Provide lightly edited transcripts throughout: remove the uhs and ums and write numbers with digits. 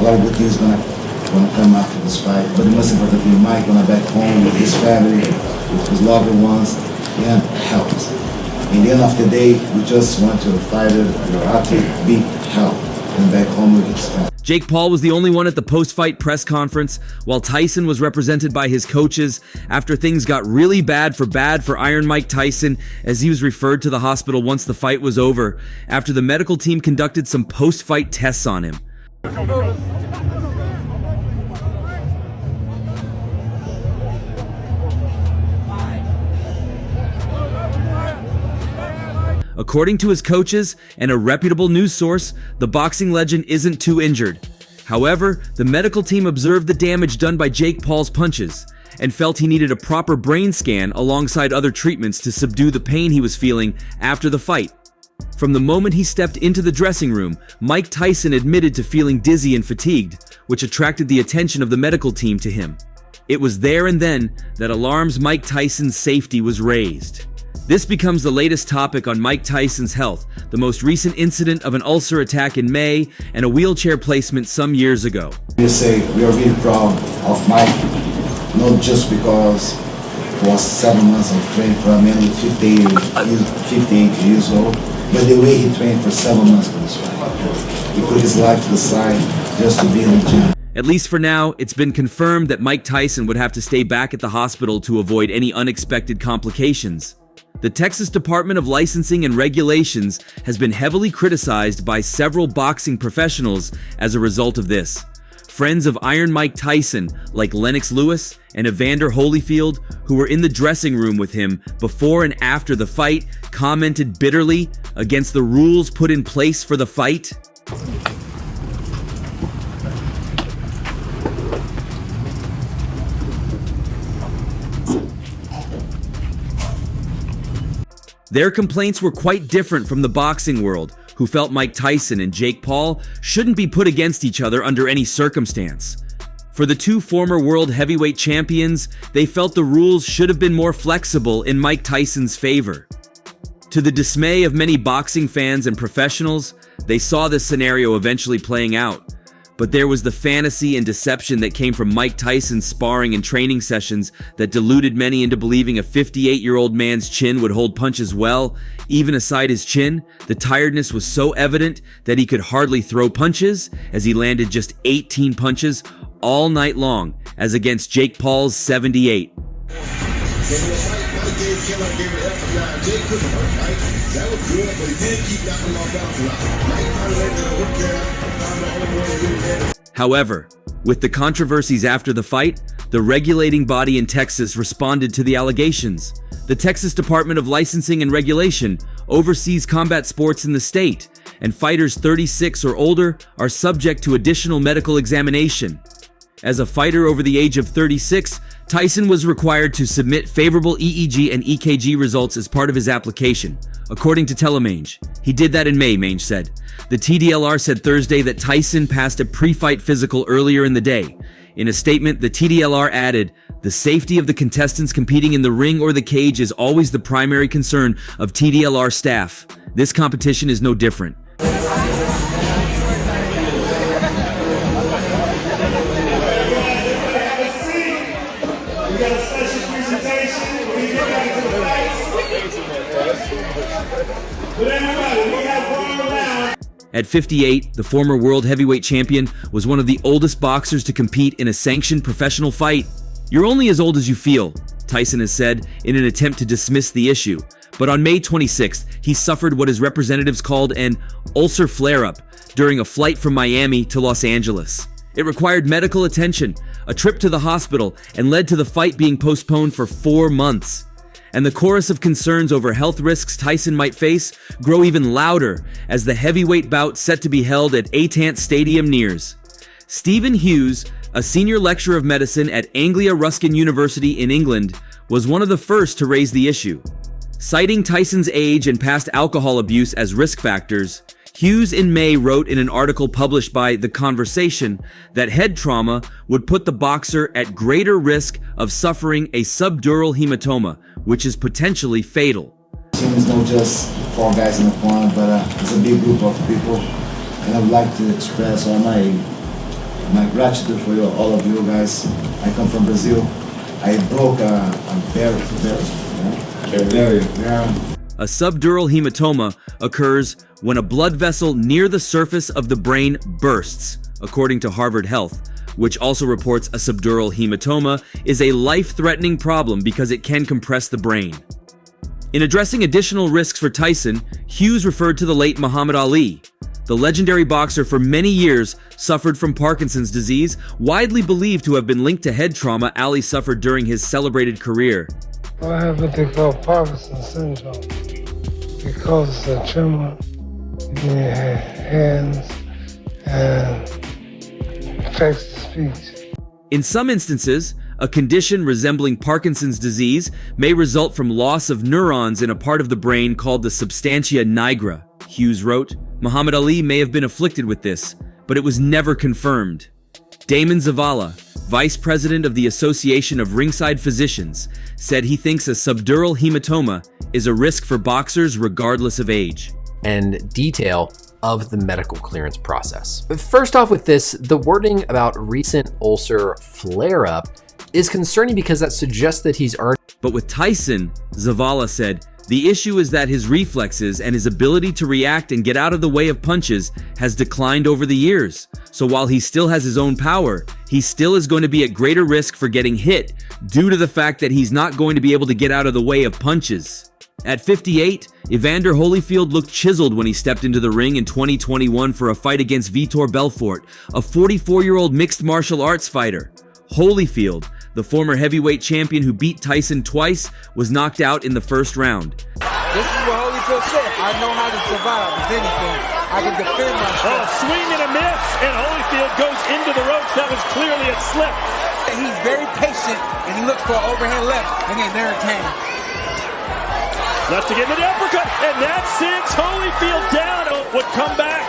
a lot of good things gonna come after this fight. But the most important thing, Mike gonna back home with his family, with his loved ones, and health. In the end of the day, we just want your fighter, your athlete, be healthy and back home with his family. Jake Paul was the only one at the post-fight press conference, while Tyson was represented by his coaches after things got really bad for Iron Mike Tyson, as he was referred to the hospital once the fight was over, after the medical team conducted some post-fight tests on him. According to his coaches and a reputable news source, the boxing legend isn't too injured. However, the medical team observed the damage done by Jake Paul's punches and felt he needed a proper brain scan alongside other treatments to subdue the pain he was feeling after the fight. From the moment he stepped into the dressing room, Mike Tyson admitted to feeling dizzy and fatigued, which attracted the attention of the medical team to him. It was there and then that alarms Mike Tyson's safety was raised. This becomes the latest topic on Mike Tyson's health, the most recent incident of an ulcer attack in May and a wheelchair placement some years ago. We say we are really proud of Mike, not just because for 7 months of training for a man with 58 years old, but the way he trained for 7 months for this fight. He put his life to the side just to be in the gym. At least for now, it's been confirmed that Mike Tyson would have to stay back at the hospital to avoid any unexpected complications. The Texas Department of Licensing and Regulations has been heavily criticized by several boxing professionals as a result of this. Friends of Iron Mike Tyson, like Lennox Lewis and Evander Holyfield, who were in the dressing room with him before and after the fight, commented bitterly against the rules put in place for the fight. Their complaints were quite different from the boxing world, who felt Mike Tyson and Jake Paul shouldn't be put against each other under any circumstance. For the two former world heavyweight champions, they felt the rules should have been more flexible in Mike Tyson's favor. To the dismay of many boxing fans and professionals, they saw this scenario eventually playing out. But there was the fantasy and deception that came from Mike Tyson's sparring and training sessions that deluded many into believing a 58-year-old man's chin would hold punches well. Even aside his chin, the tiredness was so evident that he could hardly throw punches, as he landed just 18 punches all night long, as against Jake Paul's 78. However, with the controversies after the fight, the regulating body in Texas responded to the allegations. The Texas Department of Licensing and Regulation oversees combat sports in the state, and fighters 36 or older are subject to additional medical examination. As a fighter over the age of 36, Tyson was required to submit favorable EEG and EKG results as part of his application, according to Telemange. He did that in May, Mange said. The TDLR said Thursday that Tyson passed a pre-fight physical earlier in the day. In a statement, the TDLR added, "The safety of the contestants competing in the ring or the cage is always the primary concern of TDLR staff. This competition is no different." At 58, the former world heavyweight champion was one of the oldest boxers to compete in a sanctioned professional fight. "You're only as old as you feel," Tyson has said in an attempt to dismiss the issue. But on May 26th, he suffered what his representatives called an ulcer flare-up during a flight from Miami to Los Angeles. It required medical attention, a trip to the hospital, and led to the fight being postponed for 4 months. And the chorus of concerns over health risks Tyson might face grow even louder as the heavyweight bout set to be held at Atant Stadium nears. Stephen Hughes, a senior lecturer of medicine at Anglia Ruskin University in England, was one of the first to raise the issue. Citing Tyson's age and past alcohol abuse as risk factors, Hughes in May wrote in an article published by The Conversation that head trauma would put the boxer at greater risk of suffering a subdural hematoma, which is potentially fatal. Team is not just 4 guys in the corner, but it's a big group of people, and I would like to express all my My gratitude for you, all of you guys. I come from Brazil. I broke a barrier. A subdural hematoma occurs when a blood vessel near the surface of the brain bursts, according to Harvard Health, which also reports a subdural hematoma is a life-threatening problem because it can compress the brain. In addressing additional risks for Tyson, Hughes referred to the late Muhammad Ali. The legendary boxer for many years suffered from Parkinson's disease, widely believed to have been linked to head trauma Ali suffered during his celebrated career. I have what they call Parkinson's syndrome. It causes a tremor in your hands and affects the speech. In some instances, a condition resembling Parkinson's disease may result from loss of neurons in a part of the brain called the substantia nigra. Hughes wrote, Muhammad Ali may have been afflicted with this, but it was never confirmed. Damon Zavala, vice president of the Association of Ringside Physicians, said he thinks a subdural hematoma is a risk for boxers regardless of age. And detail of the medical clearance process. But first off with this, the wording about recent ulcer flare-up is concerning because that suggests that he's already... But with Tyson, Zavala said, the issue is that his reflexes and his ability to react and get out of the way of punches has declined over the years. So while he still has his own power, he still is going to be at greater risk for getting hit due to the fact that he's not going to be able to get out of the way of punches. At 58, Evander Holyfield looked chiseled when he stepped into the ring in 2021 for a fight against Vitor Belfort, a 44-year-old mixed martial arts fighter. Holyfield, the former heavyweight champion who beat Tyson twice, was knocked out in the first round. This is what Holyfield said. I know how to survive, if anything. I can defend myself. Oh, swing and a miss, and Holyfield goes into the ropes. That was clearly a slip. He's very patient, and he looks for an overhand left, and then there it came. Left to get an uppercut, and that sends Holyfield down. Would come back.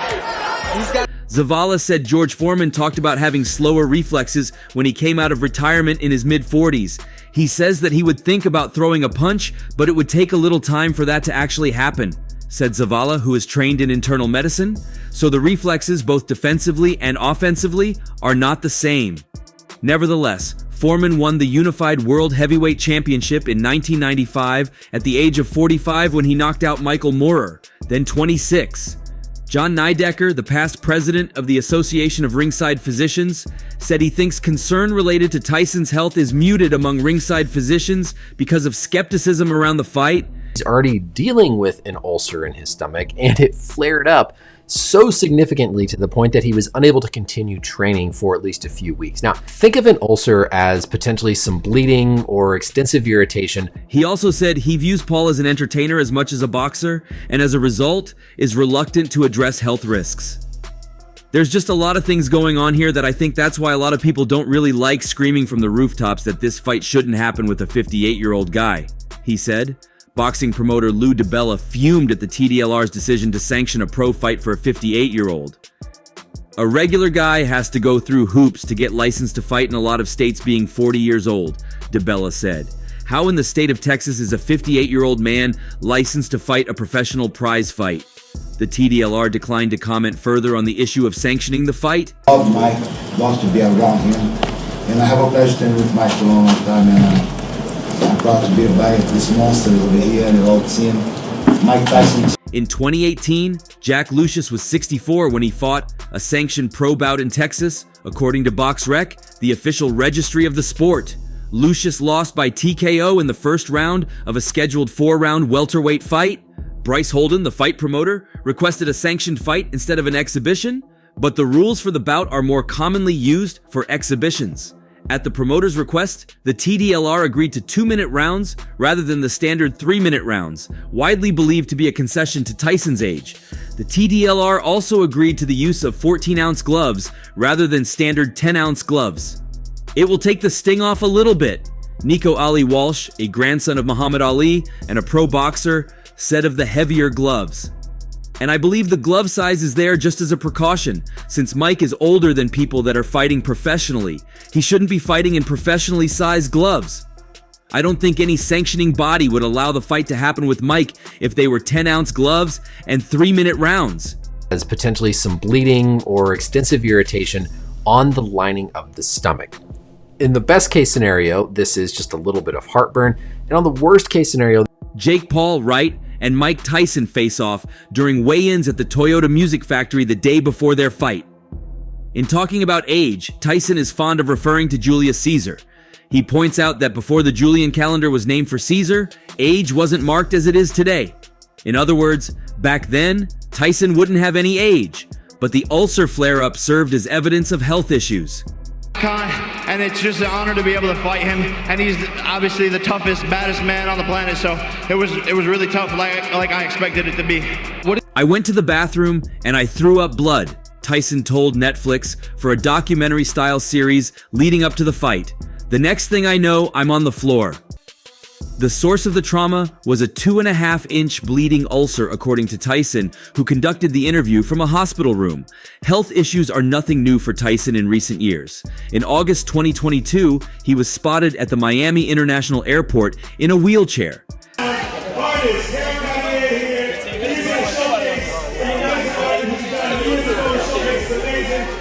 Zavala said George Foreman talked about having slower reflexes when he came out of retirement in his mid-40s. He says that he would think about throwing a punch, but it would take a little time for that to actually happen, said Zavala, who is trained in internal medicine. So the reflexes, both defensively and offensively, are not the same. Nevertheless, Foreman won the Unified World Heavyweight Championship in 1995 at the age of 45 when he knocked out Michael Moorer, then 26. John Nidecker, the past president of the Association of Ringside Physicians, said he thinks concern related to Tyson's health is muted among ringside physicians because of skepticism around the fight. He's already dealing with an ulcer in his stomach, and it flared up so significantly to the point that he was unable to continue training for at least a few weeks. Now, think of an ulcer as potentially some bleeding or extensive irritation. He also said he views Paul as an entertainer as much as a boxer, and as a result, is reluctant to address health risks. There's just a lot of things going on here that I think that's why a lot of people don't really like screaming from the rooftops that this fight shouldn't happen with a 58-year-old guy, he said. Boxing promoter Lou DiBella fumed at the TDLR's decision to sanction a pro fight for a 58-year-old. A regular guy has to go through hoops to get licensed to fight in a lot of states being 40 years old, DiBella said. How in the state of Texas is a 58-year-old man licensed to fight a professional prize fight? The TDLR declined to comment further on the issue of sanctioning the fight. I love Mike, want to be around him, and I have a pleasure staying with Mike for a long time, and I'm proud to be by this monster over here and all team, Mike Tyson. In 2018, Jack Lucius was 64 when he fought a sanctioned pro bout in Texas, according to BoxRec, the official registry of the sport. Lucius lost by TKO in the first round of a scheduled 4-round welterweight fight. Bryce Holden, the fight promoter, requested a sanctioned fight instead of an exhibition, but the rules for the bout are more commonly used for exhibitions. At the promoter's request, the TDLR agreed to 2-minute rounds rather than the standard 3-minute rounds, widely believed to be a concession to Tyson's age. The TDLR also agreed to the use of 14-ounce gloves rather than standard 10-ounce gloves. It will take the sting off a little bit, Nico Ali Walsh, a grandson of Muhammad Ali and a pro boxer, said of the heavier gloves. And I believe the glove size is there just as a precaution, since Mike is older than people that are fighting professionally. He shouldn't be fighting in professionally sized gloves. I don't think any sanctioning body would allow the fight to happen with Mike if they were 10-ounce gloves and 3-minute rounds. As potentially some bleeding or extensive irritation on the lining of the stomach. In the best case scenario, this is just a little bit of heartburn, and on the worst case scenario, Jake Paul, Wright, and Mike Tyson face off during weigh-ins at the Toyota Music Factory the day before their fight. In talking about age, Tyson is fond of referring to Julius Caesar. He points out that before the Julian calendar was named for Caesar, age wasn't marked as it is today. In other words, back then, Tyson wouldn't have any age, but the ulcer flare-up served as evidence of health issues. And it's just an honor to be able to fight him, and he's obviously the toughest, baddest man on the planet, so it was really tough, like I expected it to be. I went to the bathroom and I threw up blood, Tyson told Netflix for a documentary-style series leading up to the fight. The next thing I know, I'm on the floor. The source of the trauma was a 2.5-inch bleeding ulcer, according to Tyson, who conducted the interview from a hospital room. Health issues are nothing new for Tyson in recent years. In August 2022, he was spotted at the Miami International Airport in a wheelchair.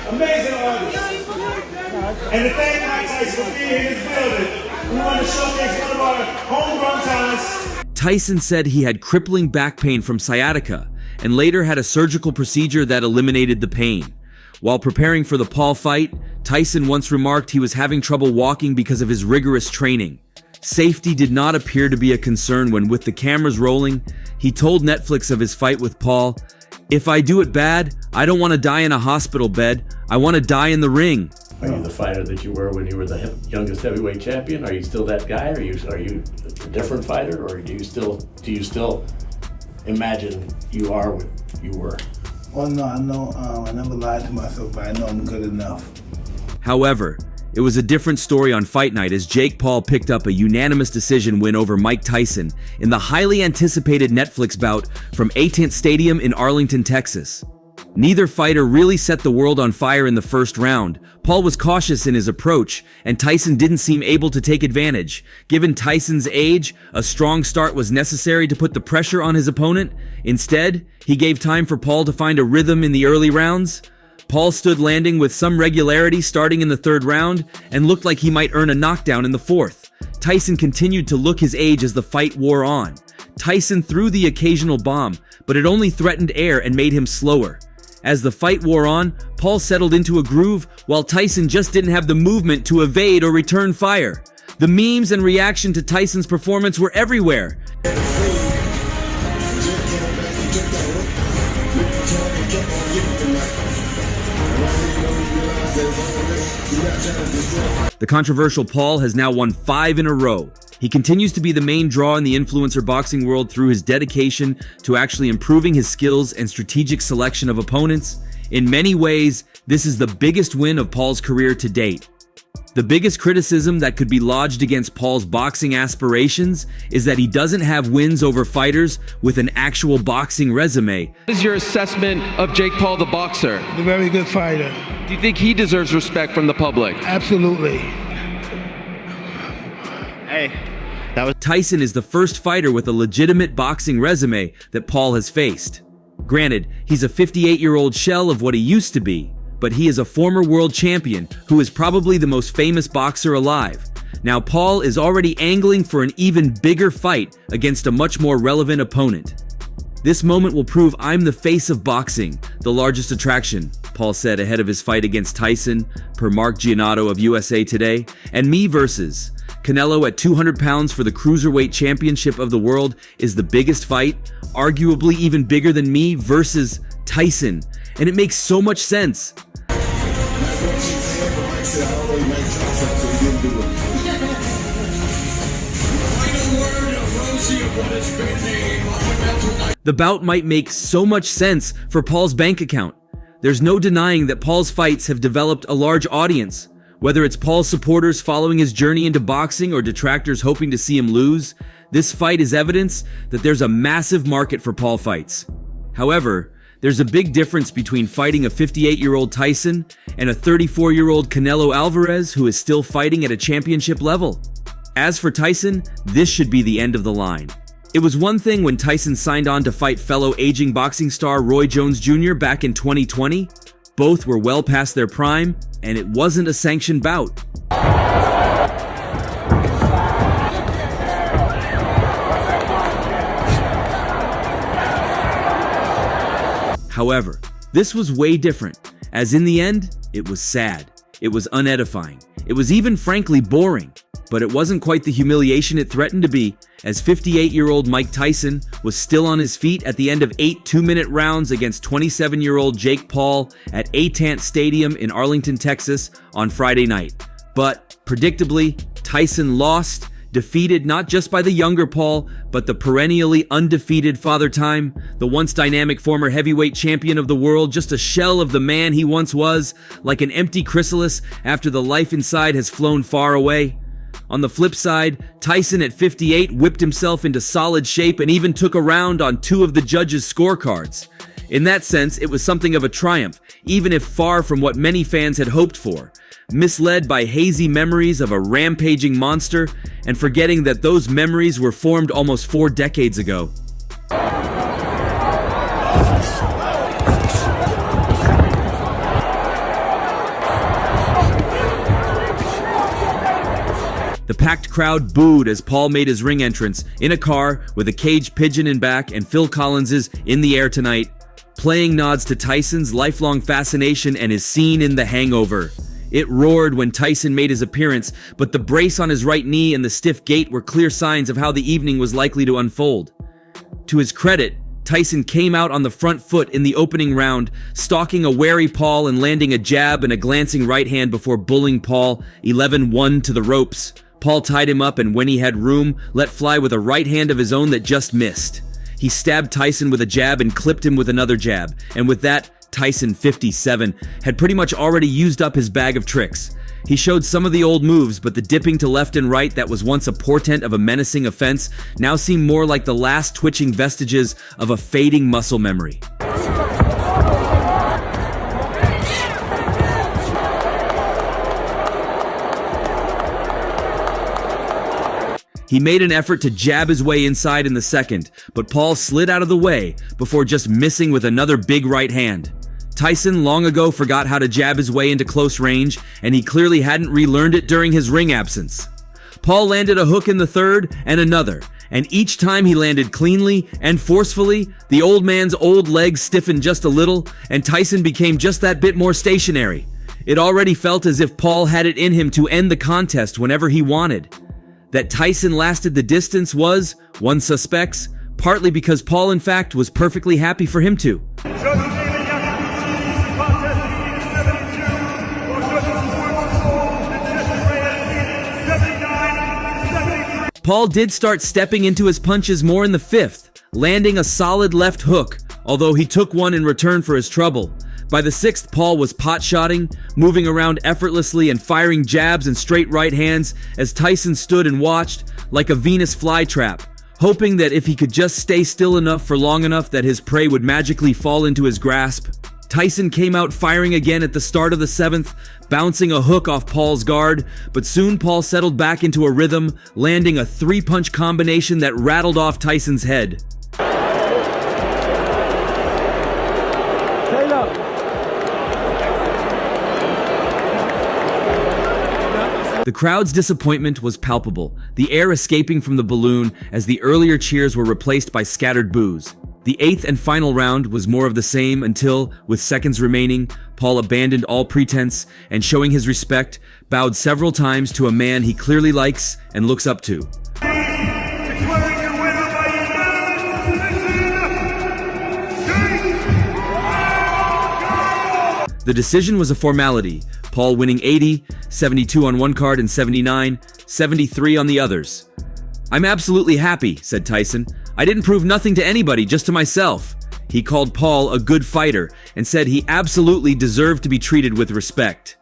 Amazing artist. And to thank Mike Tyson for being in this building. We want to showcase one of our homegrown talents. Tyson said he had crippling back pain from sciatica and later had a surgical procedure that eliminated the pain. While preparing for the Paul fight, Tyson once remarked he was having trouble walking because of his rigorous training. Safety did not appear to be a concern when, with the cameras rolling, he told Netflix of his fight with Paul, "If I do it bad, I don't want to die in a hospital bed. I want to die in the ring." Are you the fighter that you were when you were the youngest heavyweight champion? Are you still that guy? Are you a different fighter, or do you still imagine you are what you were? Well, no, I know I never lied to myself, but I know I'm good enough. However, it was a different story on Fight Night as Jake Paul picked up a unanimous decision win over Mike Tyson in the highly anticipated Netflix bout from Atant Stadium in Arlington, Texas. Neither fighter really set the world on fire in the first round. Paul was cautious in his approach, and Tyson didn't seem able to take advantage. Given Tyson's age, a strong start was necessary to put the pressure on his opponent. Instead, he gave time for Paul to find a rhythm in the early rounds. Paul stood landing with some regularity starting in the third round and looked like he might earn a knockdown in the fourth. Tyson continued to look his age as the fight wore on. Tyson threw the occasional bomb, but it only threatened air and made him slower. As the fight wore on, Paul settled into a groove while Tyson just didn't have the movement to evade or return fire. The memes and reaction to Tyson's performance were everywhere. The controversial Paul has now won 5 in a row. He continues to be the main draw in the influencer boxing world through his dedication to actually improving his skills and strategic selection of opponents. In many ways, this is the biggest win of Paul's career to date. The biggest criticism that could be lodged against Paul's boxing aspirations is that he doesn't have wins over fighters with an actual boxing resume. What is your assessment of Jake Paul, the boxer? A very good fighter. Do you think he deserves respect from the public? Absolutely. Hey, Tyson is the first fighter with a legitimate boxing resume that Paul has faced. Granted, he's a 58-year-old shell of what he used to be, but he is a former world champion who is probably the most famous boxer alive. Now Paul is already angling for an even bigger fight against a much more relevant opponent. "This moment will prove I'm the face of boxing, the largest attraction," Paul said ahead of his fight against Tyson, per Mark Giannotto of USA Today, "and me versus Canelo at 200 pounds for the Cruiserweight Championship of the world is the biggest fight, arguably even bigger than me versus Tyson." And it makes so much sense. The bout might make so much sense for Paul's bank account. There's no denying that Paul's fights have developed a large audience. Whether it's Paul's supporters following his journey into boxing or detractors hoping to see him lose, this fight is evidence that there's a massive market for Paul fights. However, there's a big difference between fighting a 58-year-old Tyson and a 34-year-old Canelo Alvarez who is still fighting at a championship level. As for Tyson, this should be the end of the line. It was one thing when Tyson signed on to fight fellow aging boxing star Roy Jones Jr. back in 2020, Both were well past their prime, and it wasn't a sanctioned bout. However, this was way different, as in the end, it was sad. It was unedifying. It was even frankly boring. But it wasn't quite the humiliation it threatened to be, as 58-year-old Mike Tyson was still on his feet at the end of 8 two-minute rounds against 27-year-old Jake Paul at Atant Stadium in Arlington, Texas on Friday night. But, predictably, Tyson lost, defeated not just by the younger Paul, but the perennially undefeated Father Time, the once dynamic former heavyweight champion of the world, just a shell of the man he once was, like an empty chrysalis after the life inside has flown far away. On the flip side, Tyson at 58 whipped himself into solid shape and even took a round on 2 of the judges' scorecards. In that sense, it was something of a triumph, even if far from what many fans had hoped for. Misled by hazy memories of a rampaging monster, and forgetting that those memories were formed almost 4 decades ago. The packed crowd booed as Paul made his ring entrance in a car with a caged pigeon in back and Phil Collins's In the Air Tonight, playing nods to Tyson's lifelong fascination and his scene in The Hangover. It roared when Tyson made his appearance, but the brace on his right knee and the stiff gait were clear signs of how the evening was likely to unfold. To his credit, Tyson came out on the front foot in the opening round, stalking a wary Paul and landing a jab and a glancing right hand before bullying Paul 11-1 to the ropes. Paul tied him up and when he had room, let fly with a right hand of his own that just missed. He stabbed Tyson with a jab and clipped him with another jab, and with that, Tyson, 57, had pretty much already used up his bag of tricks. He showed some of the old moves, but the dipping to left and right that was once a portent of a menacing offense now seemed more like the last twitching vestiges of a fading muscle memory. He made an effort to jab his way inside in the second, but Paul slid out of the way before just missing with another big right hand. Tyson long ago forgot how to jab his way into close range, and he clearly hadn't relearned it during his ring absence. Paul landed a hook in the third and another, and each time he landed cleanly and forcefully, the old man's old legs stiffened just a little, and Tyson became just that bit more stationary. It already felt as if Paul had it in him to end the contest whenever he wanted. That Tyson lasted the distance was, one suspects, partly because Paul in fact was perfectly happy for him to. Paul did start stepping into his punches more in the fifth, landing a solid left hook, although he took one in return for his trouble. By the sixth, Paul was pot-shotting, moving around effortlessly and firing jabs and straight right hands as Tyson stood and watched like a Venus flytrap, hoping that if he could just stay still enough for long enough that his prey would magically fall into his grasp. Tyson came out firing again at the start of the seventh, bouncing a hook off Paul's guard, but soon Paul settled back into a rhythm, landing a 3-punch combination that rattled off Tyson's head. The crowd's disappointment was palpable, the air escaping from the balloon as the earlier cheers were replaced by scattered boos. The 8th and final round was more of the same until, with seconds remaining, Paul abandoned all pretense and, showing his respect, bowed several times to a man he clearly likes and looks up to. The decision was a formality, Paul winning 80, 72 on one card and 79, 73 on the others. "I'm absolutely happy," said Tyson. "I didn't prove nothing to anybody, just to myself." He called Paul a good fighter and said he absolutely deserved to be treated with respect.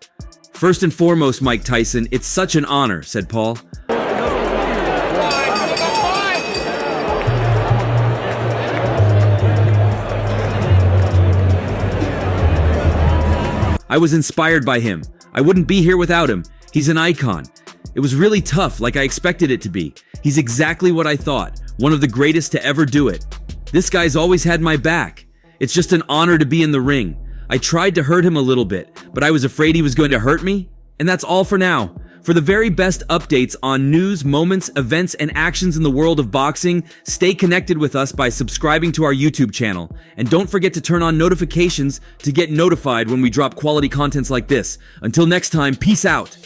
"First and foremost, Mike Tyson, it's such an honor," said Paul. I was inspired by him. I wouldn't be here without him. He's an icon. It was really tough, like I expected it to be. He's exactly what I thought, one of the greatest to ever do it. This guy's always had my back. It's just an honor to be in the ring. I tried to hurt him a little bit, but I was afraid he was going to hurt me. And that's all for now. For the very best updates on news, moments, events, and actions in the world of boxing, stay connected with us by subscribing to our YouTube channel. And don't forget to turn on notifications to get notified when we drop quality contents like this. Until next time, peace out.